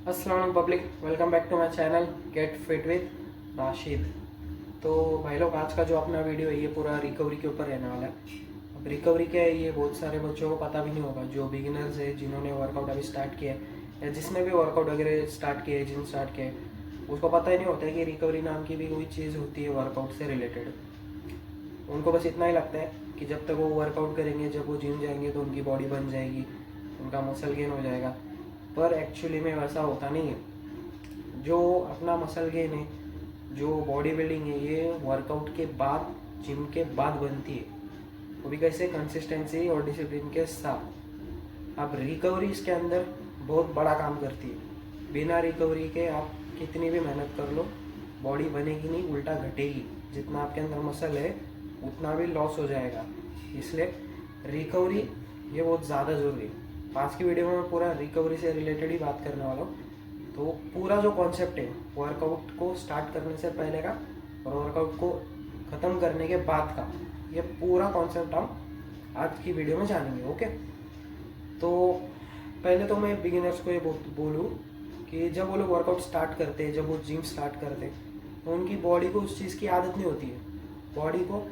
अस्सलाम public, welcome back to my channel get fit with Rashid. तो भाई लोग, आज का जो अपना वीडियो है ये पूरा रिकवरी के ऊपर रहने वाला है। अब रिकवरी क्या है ये बहुत सारे बच्चों को पता भी नहीं होगा, जो बिगिनर्स है, जिन्होंने वर्कआउट अभी स्टार्ट किया है या जिसने भी वर्कआउट वगैरह स्टार्ट किया है, जिन स्टार्ट किया है, उसको पता ही नहीं होता है कि रिकवरी नाम की भी कोई चीज़ होती है वर्कआउट से रिलेटेड। उनको बस इतना ही लगता है कि जब तक वो वर्कआउट करेंगे, जब वो जिम जाएंगे तो उनकी बॉडी बन जाएगी, उनका मसल गेन हो जाएगा। पर एक्चुअली में वैसा होता नहीं है। जो अपना मसल गेन है, जो बॉडी बिल्डिंग है, ये वर्कआउट के बाद, जिम के बाद बनती है। वो भी कैसे? कंसिस्टेंसी और डिसिप्लिन के साथ। अब रिकवरी इसके अंदर बहुत बड़ा काम करती है। बिना रिकवरी के आप कितनी भी मेहनत कर लो, बॉडी बनेगी नहीं, उल्टा घटेगी। जितना आपके अंदर मसल है उतना भी लॉस हो जाएगा। इसलिए रिकवरी ये बहुत ज़्यादा ज़रूरी है। आज की वीडियो में मैं पूरा रिकवरी से रिलेटेड ही बात करने वाला हूँ। तो पूरा जो कॉन्सेप्ट है वर्कआउट को स्टार्ट करने से पहले का और वर्कआउट को ख़त्म करने के बाद का, ये पूरा कॉन्सेप्ट हम आज की वीडियो में जानेंगे। ओके, तो पहले तो मैं बिगिनर्स को ये बोलूँ कि जब वो लोग वर्कआउट स्टार्ट करते हैं, जब वो जिम स्टार्ट करते हैं, तो उनकी बॉडी को उस चीज़ की आदत नहीं होती है। बॉडी को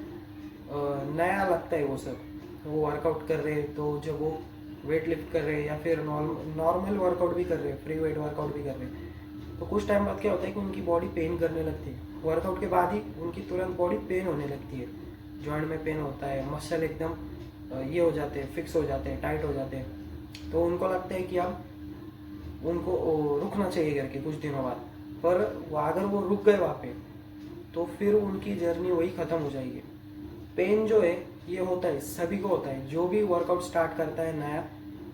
नया लगता है वो सब। वो वर्कआउट कर रहे हैं, तो जब वो वेट लिफ्ट कर रहे हैं या फिर नॉर्मल वर्कआउट भी कर रहे हैं, फ्री वेट वर्कआउट भी कर रहे हैं, तो कुछ टाइम बाद क्या होता है कि उनकी बॉडी पेन करने लगती है। वर्कआउट के बाद ही उनकी तुरंत बॉडी पेन होने लगती है। जॉइंट में पेन होता है, मसल एकदम ये हो जाते हैं, फिक्स हो जाते हैं, टाइट हो जाते हैं। तो उनको लगता है कि अब उनको रुकना चाहिए करके कुछ दिनों बाद। पर अगर वो रुक गए वहाँ पे, तो फिर उनकी जर्नी वही ख़त्म हो जाएगी। पेन जो है ये होता है, सभी को होता है। जो भी वर्कआउट स्टार्ट करता है नया,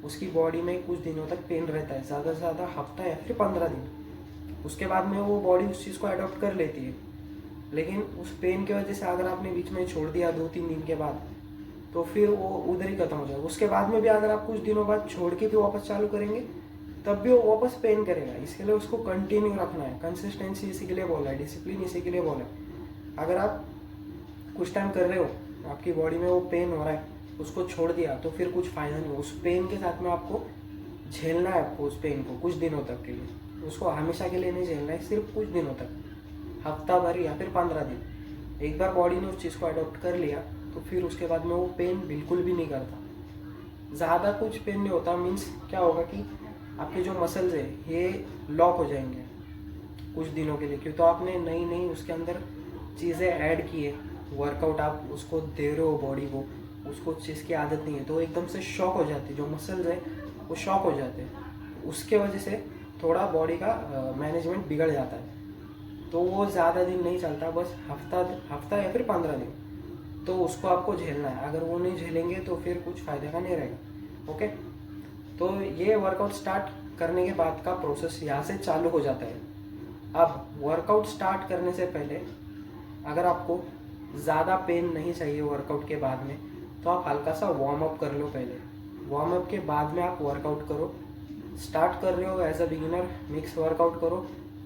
उसकी बॉडी में कुछ दिनों तक पेन रहता है, ज़्यादा से ज़्यादा हफ्ता या फिर 15 दिन। उसके बाद में वो बॉडी उस चीज़ को अडॉप्ट कर लेती है। लेकिन उस पेन की वजह से अगर आपने बीच में छोड़ दिया 2-3 दिन के बाद, तो फिर वो उधर ही खत्म हो जाएगा। उसके बाद में भी अगर आप कुछ दिनों बाद छोड़ के भी वापस चालू करेंगे, तब भी वो वापस पेन करेगा। इसके लिए उसको कंटिन्यू रखना है। कंसिस्टेंसी इसी के लिए बोला है, डिसिप्लिन इसी के लिए बोला है। अगर आप कुछ टाइम कर रहे हो, आपकी बॉडी में वो पेन हो रहा है, उसको छोड़ दिया, तो फिर कुछ फायदा नहीं। उस पेन के साथ में आपको झेलना है, आपको उस पेन को कुछ दिनों तक के लिए। उसको हमेशा के लिए नहीं झेलना है, सिर्फ कुछ दिनों तक, हफ्ता भर या फिर 15 दिन। एक बार बॉडी ने उस चीज़ को अडॉप्ट कर लिया, तो फिर उसके बाद में वो पेन बिल्कुल भी नहीं करता। ज़्यादा कुछ पेन नहीं होता। मीन्स क्या होगा कि आपके जो मसल्स है ये लॉक हो जाएंगे कुछ दिनों के लिए, क्योंकि तो आपने नई नई उसके अंदर चीज़ें ऐड की है। वर्कआउट आप उसको दे रहे हो बॉडी को, उसको उस चीज़ की आदत नहीं है, तो एकदम से शॉक हो जाती है। जो मसल्स है वो शॉक हो जाते हैं। उसके वजह से थोड़ा बॉडी का मैनेजमेंट बिगड़ जाता है। तो वो ज़्यादा दिन नहीं चलता, बस हफ्ता या फिर 15 दिन। तो उसको आपको झेलना है। अगर वो नहीं झेलेंगे तो फिर कुछ फ़ायदा का नहीं रहेगा। ओके, तो ये वर्कआउट स्टार्ट करने के बाद का प्रोसेस यहाँ से चालू हो जाता है। अब वर्कआउट स्टार्ट करने से पहले अगर आपको ज़्यादा पेन नहीं चाहिए वर्कआउट के बाद में, तो आप हल्का सा वार्म अप कर लो पहले। वार्म अप के बाद में आप वर्कआउट करो। स्टार्ट कर रहे हो as a beginner, mix workout करो।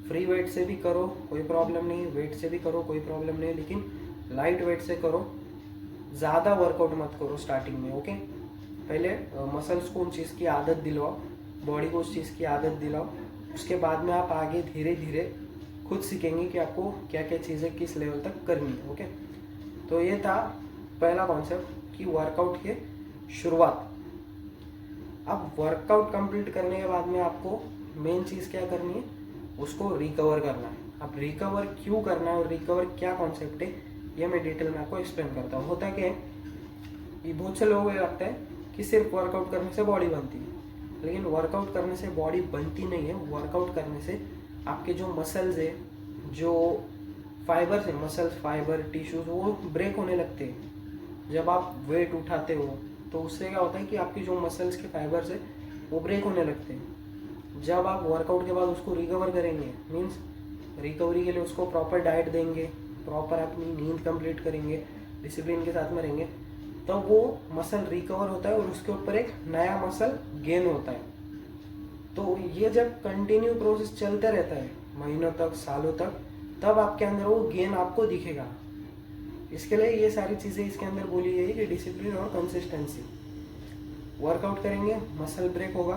फ्री वेट से भी करो, कोई प्रॉब्लम नहीं। वेट से भी करो, कोई प्रॉब्लम नहीं, लेकिन लाइट वेट से करो। ज़्यादा वर्कआउट मत करो स्टार्टिंग में। ओके, पहले मसल्स को उन चीज़ की आदत दिलवाओ, बॉडी को उस चीज़ की आदत दिलाओ। उसके बाद में आप आगे धीरे धीरे खुद सीखेंगे कि आपको क्या क्या चीज़ें किस लेवल तक करनी है। ओके, तो ये था पहला कॉन्सेप्ट कि वर्कआउट के शुरुआत। अब वर्कआउट कंप्लीट करने के बाद में आपको मेन चीज़ क्या करनी है, उसको रिकवर करना है। अब रिकवर क्यों करना है और रिकवर क्या कॉन्सेप्ट है, ये मैं डिटेल में आपको एक्सप्लेन करता हूँ। होता क्या है, ये बहुत से लोगों को लगता है कि सिर्फ वर्कआउट करने से बॉडी बनती है, लेकिन वर्कआउट करने से बॉडी बनती नहीं है। वर्कआउट करने से आपके जो मसल्स है, जो फाइबर्स है, मसल्स फाइबर टिश्यूज, वो ब्रेक होने लगते हैं। जब आप वेट उठाते हो तो उससे क्या होता है कि आपकी जो मसल्स के फाइबर्स है वो ब्रेक होने लगते हैं। जब आप वर्कआउट के बाद उसको रिकवर करेंगे, मीन्स रिकवरी के लिए उसको प्रॉपर डाइट देंगे, प्रॉपर अपनी नींद कंप्लीट करेंगे, डिसिप्लिन के साथ में रहेंगे, तब वो मसल रिकवर होता है और उसके ऊपर एक नया मसल गेन होता है। तो ये जब कंटिन्यू प्रोसेस चलते रहता है महीनों तक, सालों तक, तब आपके अंदर वो गेन आपको दिखेगा। इसके लिए ये सारी चीज़ें इसके अंदर बोली गई है कि डिसिप्लिन और कंसिस्टेंसी। वर्कआउट करेंगे, मसल ब्रेक होगा,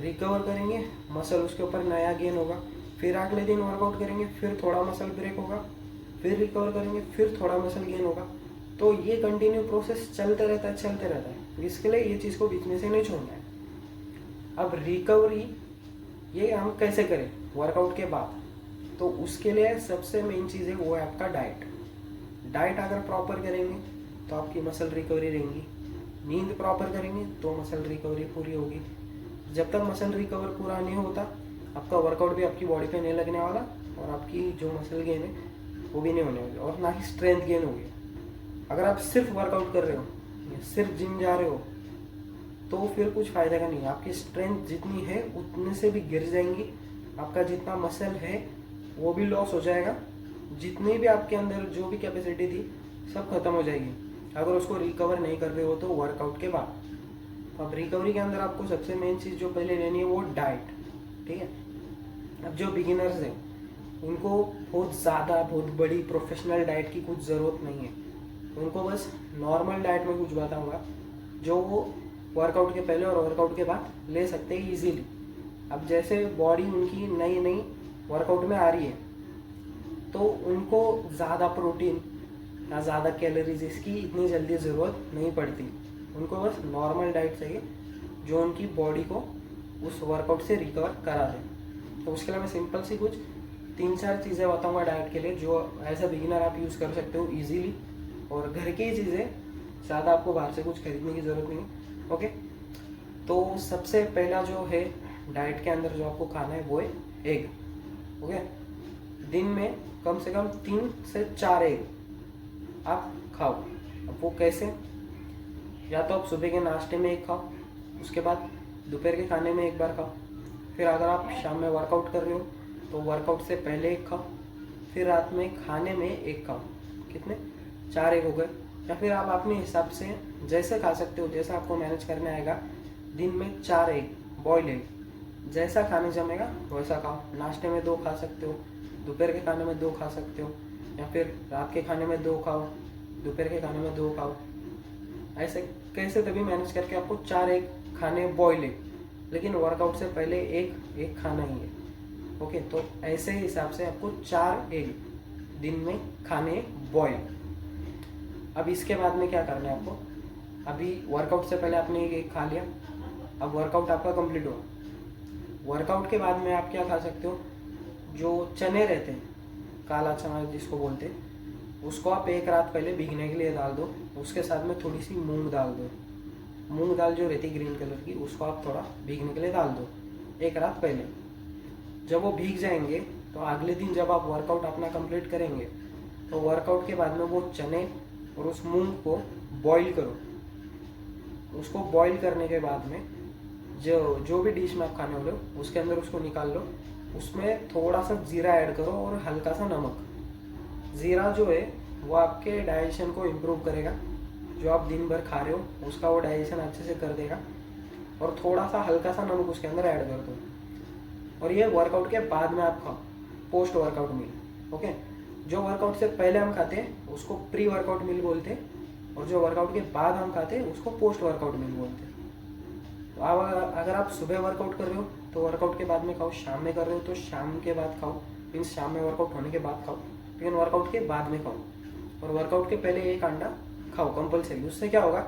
रिकवर करेंगे, मसल उसके ऊपर नया गेन होगा, फिर अगले दिन वर्कआउट करेंगे, फिर थोड़ा मसल ब्रेक होगा, फिर रिकवर करेंगे, फिर थोड़ा मसल गेन होगा। तो ये कंटिन्यू प्रोसेस चलते रहता है। इसके लिए ये चीज़ को बीच में से नहीं छोड़ना है। अब रिकवरी ये हम कैसे करें वर्कआउट के बाद, तो उसके लिए सबसे मेन चीज़ है वो है आपका डाइट अगर प्रॉपर करेंगे तो आपकी मसल रिकवरी रहेंगी, नींद प्रॉपर करेंगे तो मसल रिकवरी पूरी होगी। जब तक मसल रिकवर पूरा नहीं होता आपका वर्कआउट भी आपकी बॉडी पे नहीं लगने वाला, और आपकी जो मसल गेन है वो भी नहीं होने वाली, और ना ही स्ट्रेंथ गेन होगी। अगर आप सिर्फ वर्कआउट कर रहे हो या सिर्फ जिम जा रहे हो तो फिर कुछ फ़ायदा का नहीं है। आपकी स्ट्रेंथ जितनी है उतने से भी गिर जाएंगी, आपका जितना मसल है वो भी लॉस हो जाएगा, जितनी भी आपके अंदर जो भी कैपेसिटी थी सब खत्म हो जाएगी अगर उसको रिकवर नहीं कर रहे हो तो वर्कआउट के बाद। अब रिकवरी के अंदर आपको सबसे मेन चीज़ जो पहले लेनी है वो डाइट, ठीक है। अब जो बिगिनर्स हैं उनको बहुत बड़ी प्रोफेशनल डाइट की कुछ ज़रूरत नहीं है, उनको बस नॉर्मल डाइट में कुछ बताऊंगा जो वो वर्कआउट के पहले और वर्कआउट के बाद ले सकते हैं इजीली। अब जैसे बॉडी उनकी नई वर्कआउट में आ रही है तो उनको ज़्यादा प्रोटीन या ज़्यादा कैलोरीज इसकी इतनी जल्दी ज़रूरत नहीं पड़ती, उनको बस नॉर्मल डाइट चाहिए जो उनकी बॉडी को उस वर्कआउट से रिकवर करा दे। तो उसके लिए मैं सिंपल सी कुछ 3-4 चीज़ें बताऊंगा डाइट के लिए जो एज अ बिगिनर आप यूज़ कर सकते हो इजीली, और घर की ही चीज़ें, ज़्यादा आपको बाहर से कुछ खरीदने की ज़रूरत नहीं है। ओके, तो सबसे पहला जो है डाइट के अंदर जो आपको खाना है वो है एग। ओके, दिन में कम से कम 3 से 4 एग आप खाओ। अब वो कैसे, या तो आप सुबह के नाश्ते में एक खाओ, उसके बाद दोपहर के खाने में एक बार खाओ, फिर अगर आप शाम में वर्कआउट कर रहे हो तो वर्कआउट से पहले एक खाओ, फिर रात में खाने में एक खाओ। कितने, 4 एग हो गए। या फिर आप अपने हिसाब से जैसे खा सकते हो, जैसा आपको मैनेज करने आएगा। दिन में 4 एग, बॉयल एग, जैसा खाने जमेगा वैसा खाओ। नाश्ते में 2 खा सकते हो, दोपहर के खाने में 2 खा सकते हो, या फिर रात के खाने में 2 खाओ, दोपहर के खाने में 2 खाओ। ऐसे कैसे तभी मैनेज करके आपको 4 एग खाने बॉयल एग, लेकिन वर्कआउट से पहले एक खाना ही है। ओके, तो ऐसे हिसाब से आपको 4 एग दिन में खाने बॉयल। अब इसके बाद में क्या करना है आपको, अभी वर्कआउट से पहले आपने एक खा लिया, अब वर्कआउट आपका कंप्लीट हुआ। वर्कआउट के बाद में आप क्या खा सकते हो, जो चने रहते हैं, काला चना जिसको बोलते हैं, उसको आप एक रात पहले भीगने के लिए डाल दो। उसके साथ में थोड़ी सी मूंग डाल दो, मूंग दाल जो रहती है ग्रीन कलर की, उसको आप थोड़ा भीगने के लिए डाल दो एक रात पहले। जब वो भीग जाएंगे तो अगले दिन जब आप वर्कआउट अपना कंप्लीट करेंगे तो वर्कआउट के बाद में वो चने और उस मूंग को बॉईल करो। उसको बॉईल करने के बाद में जो भी डिश में आप खाने वाले हो उसके अंदर उसको निकाल लो, उसमें थोड़ा सा जीरा ऐड करो और हल्का सा नमक। जीरा जो है वो आपके डाइजेशन को इम्प्रूव करेगा, जो आप दिन भर खा रहे हो उसका वो डाइजेशन अच्छे से कर देगा, और थोड़ा सा हल्का सा नमक उसके अंदर ऐड कर दो। और ये वर्कआउट के बाद में आप खाओ, पोस्ट वर्कआउट मील। ओके, जो वर्कआउट से पहले हम खाते हैं उसको प्री वर्कआउट मील बोलते हैं, और जो वर्कआउट के बाद हम खाते हैं उसको पोस्ट वर्कआउट मील बोलते हैं। तो अगर आप सुबह वर्कआउट कर रहे हो तो वर्कआउट के बाद में खाओ, शाम में कर रहे हो तो शाम के बाद खाओ, मीन्स शाम में वर्कआउट होने के बाद खाओ, लेकिन वर्कआउट के बाद में खाओ। और वर्कआउट के पहले एक अंडा खाओ कंपलसरी। उससे क्या होगा,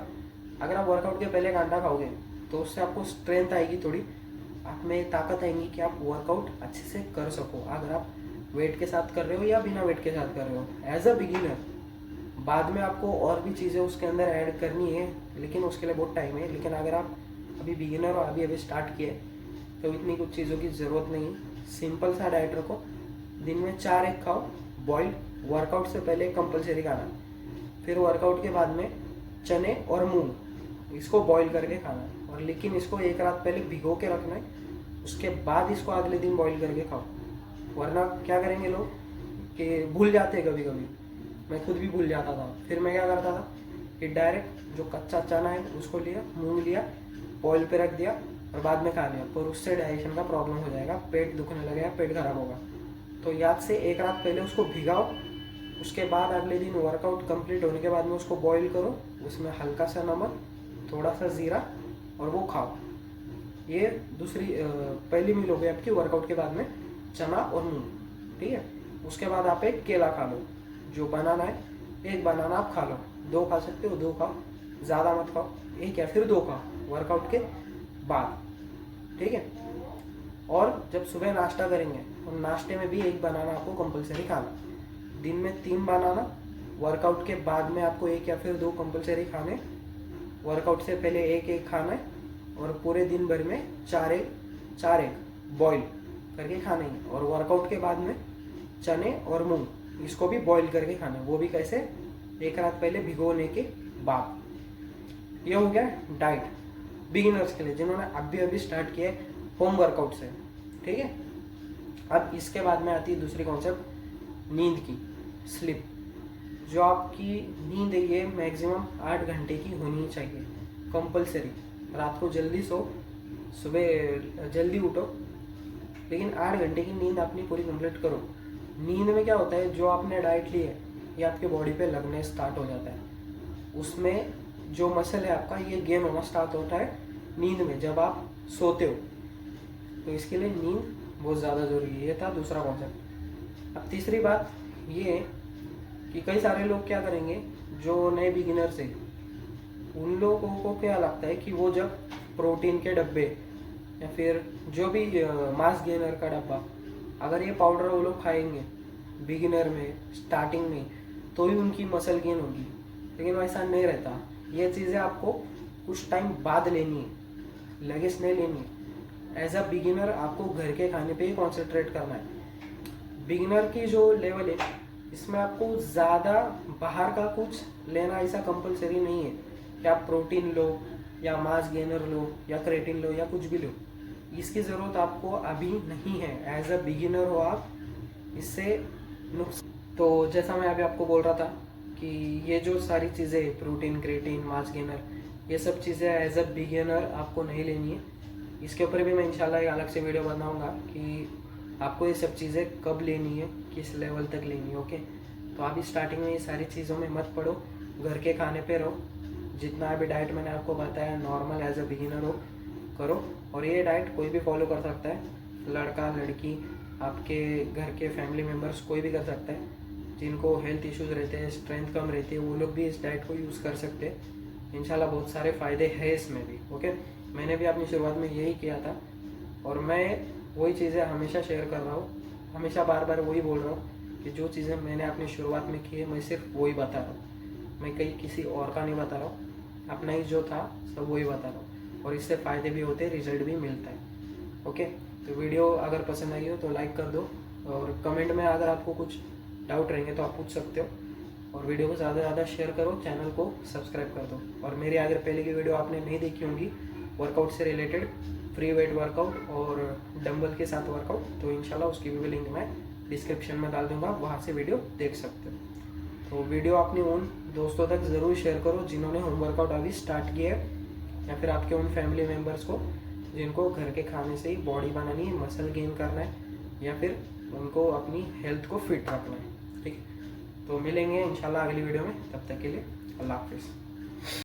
अगर आप वर्कआउट के पहले एक अंडा खाओगे तो उससे आपको स्ट्रेंथ आएगी, थोड़ी आप में ताकत आएगी कि आप वर्कआउट अच्छे से कर सको। अगर आप वेट के साथ कर रहे हो या बिना वेट के साथ कर रहे हो एज अ बिगिनर, बाद में आपको और भी चीज़ें उसके अंदर ऐड करनी है, लेकिन उसके लिए बहुत टाइम है। लेकिन अगर आप अभी बिगिनर और अभी स्टार्ट किए तो इतनी कुछ चीज़ों की ज़रूरत नहीं। सिंपल सा डाइट रखो, दिन में 4 एग खाओ बॉइल्ड, वर्कआउट से पहले कंपलसरी खाना, फिर वर्कआउट के बाद में चने और मूंग इसको बॉईल करके खाना है, और लेकिन इसको एक रात पहले भिगो के रखना है, उसके बाद इसको अगले दिन बॉईल करके खाओ। वरना क्या करेंगे लोग कि भूल जाते हैं, कभी कभी मैं खुद भी भूल जाता था। फिर मैं क्या करता था कि डायरेक्ट जो कच्चा चना है उसको लिया, मूंग लिया, ऑयल पे रख दिया और बाद में खा लिया, पर उससे डाइजेशन का प्रॉब्लम हो जाएगा, पेट दुखने लगेगा, पेट खराब होगा। तो याद से एक रात पहले उसको भिगाओ, उसके बाद अगले दिन वर्कआउट कंप्लीट होने के बाद में उसको बॉईल करो, उसमें हल्का सा नमक, थोड़ा सा ज़ीरा, और वो खाओ। ये दूसरी पहली मील हो गई आपकी वर्कआउट के बाद में, चना और मूंग, ठीक है। उसके बाद आप एक केला खा लो, जो बनाना है, एक बनाना आप खा लो, 2 खा सकते हो, 2 खाओ, ज़्यादा मत खाओ, 1 या फिर 2 खाओ वर्कआउट के बाद, ठीक है। और जब सुबह नाश्ता करेंगे तो नाश्ते में भी 1 बनाना आपको कंपलसरी खाना, दिन में 3 बनाना, वर्कआउट के बाद में आपको 1 या फिर 2 कंपलसरी खाने, वर्कआउट से पहले 1 खाना है, और पूरे दिन भर में 4 एग बॉईल करके खाने हैं। और वर्कआउट के बाद में चने और मूंग, इसको भी बॉईल करके खाना है, वो भी कैसे, 1 रात पहले भिगोने के बाद। ये हो गया डाइट बिगिनर्स के लिए, जिन्होंने अभी अभी स्टार्ट किया है होम वर्कआउट से, ठीक है। अब इसके बाद में आती है दूसरी कॉन्सेप्ट, नींद की, स्लीप। जो आपकी नींद है ये मैक्सिमम 8 घंटे की होनी चाहिए कंपलसरी। रात को जल्दी सो, सुबह जल्दी उठो, लेकिन 8 घंटे की नींद अपनी पूरी कंप्लीट करो। नींद में क्या होता है, जो आपने डाइट ली है ये आपके बॉडी पे लगने स्टार्ट हो जाता है, उसमें जो मसल है आपका ये गेन होना स्टार्ट होता है नींद में, जब आप सोते हो। तो इसके लिए नींद बहुत ज़्यादा ज़रूरी है। ये था दूसरा कॉन्सेप्ट। अब तीसरी बात ये कि कई सारे लोग क्या करेंगे, जो नए बिगिनर्स हैं, उन लोगों को क्या लगता है कि वो जब प्रोटीन के डब्बे या फिर जो भी मास गेनर का डब्बा, अगर ये पाउडर वो लोग खाएंगे बिगिनर में, स्टार्टिंग में, तो ही उनकी मसल गेन होगी। लेकिन वैसा नहीं रहता। ये चीज़ें आपको कुछ टाइम बाद लेनी है, लगेज नहीं लेनी है। एज अ बिगिनर आपको घर के खाने पे ही कॉन्सेंट्रेट करना है। बिगिनर की जो लेवल है इसमें आपको ज़्यादा बाहर का कुछ लेना ऐसा कंपलसरी नहीं है कि आप प्रोटीन लो या मास गेनर लो या क्रेटिन लो या कुछ भी लो, इसकी ज़रूरत आपको अभी नहीं है। एज अ बिगिनर हो आप, इससे नुकसान। तो जैसा मैं अभी आपको बोल रहा था कि ये जो सारी चीज़ें, प्रोटीन, क्रेटिन, मास गेनर, ये सब चीज़ें एज अ बिगिनर आपको नहीं लेनी है। इसके ऊपर भी मैं इंशाल्लाह एक अलग से वीडियो बनाऊंगा कि आपको ये सब चीज़ें कब लेनी है, किस लेवल तक लेनी है, ओके। तो आप स्टार्टिंग में ये सारी चीज़ों में मत पड़ो, घर के खाने पे रहो। जितना अभी डाइट मैंने आपको बताया नॉर्मल एज अ बिगिनर हो करो, और ये डाइट कोई भी फॉलो कर सकता है, लड़का लड़की, आपके घर के फैमिली मेम्बर्स, कोई भी कर सकता है। जिनको हेल्थ इश्यूज़ रहते हैं, स्ट्रेंथ कम रहती है, वो लोग भी इस डाइट को यूज़ कर सकते हैं। इंशाल्लाह बहुत सारे फ़ायदे हैं इसमें भी, ओके। मैंने भी अपनी शुरुआत में यही किया था, और मैं वही चीज़ें हमेशा शेयर कर रहा हूँ, हमेशा बार बार वही बोल रहा हूँ कि जो चीज़ें मैंने अपनी शुरुआत में की है मैं सिर्फ वही बता रहा हूँ। मैं कहीं किसी और का नहीं बता रहा हूँ, अपना ही जो था सब वही बता रहा हूँ, और इससे फ़ायदे भी होते हैं, रिजल्ट भी मिलता है, ओके। तो वीडियो अगर पसंद आई हो तो लाइक कर दो, और कमेंट में अगर आपको कुछ डाउट रहेंगे तो आप पूछ सकते हो, और वीडियो को ज़्यादा से ज़्यादा शेयर करो, चैनल को सब्सक्राइब कर दो। और मेरी अगर पहले की वीडियो आपने नहीं देखी होंगी वर्कआउट से रिलेटेड, फ्री वेट वर्कआउट और डंबल के साथ वर्कआउट, तो इंशाल्लाह उसकी भी लिंक मैं डिस्क्रिप्शन में डाल दूंगा, वहाँ से वीडियो देख सकते हो। तो वीडियो अपने उन दोस्तों तक ज़रूर शेयर करो जिन्होंने होम वर्कआउट अभी स्टार्ट किया है, या फिर आपके उन फैमिली मेम्बर्स को जिनको घर के खाने से ही बॉडी बनानी है, मसल गेन करना है, या फिर उनको अपनी हेल्थ को फिट रखना है, ठीक है। तो मिलेंगे इंशाल्लाह अगली वीडियो में, तब तक के लिए अल्लाह हाफिज़।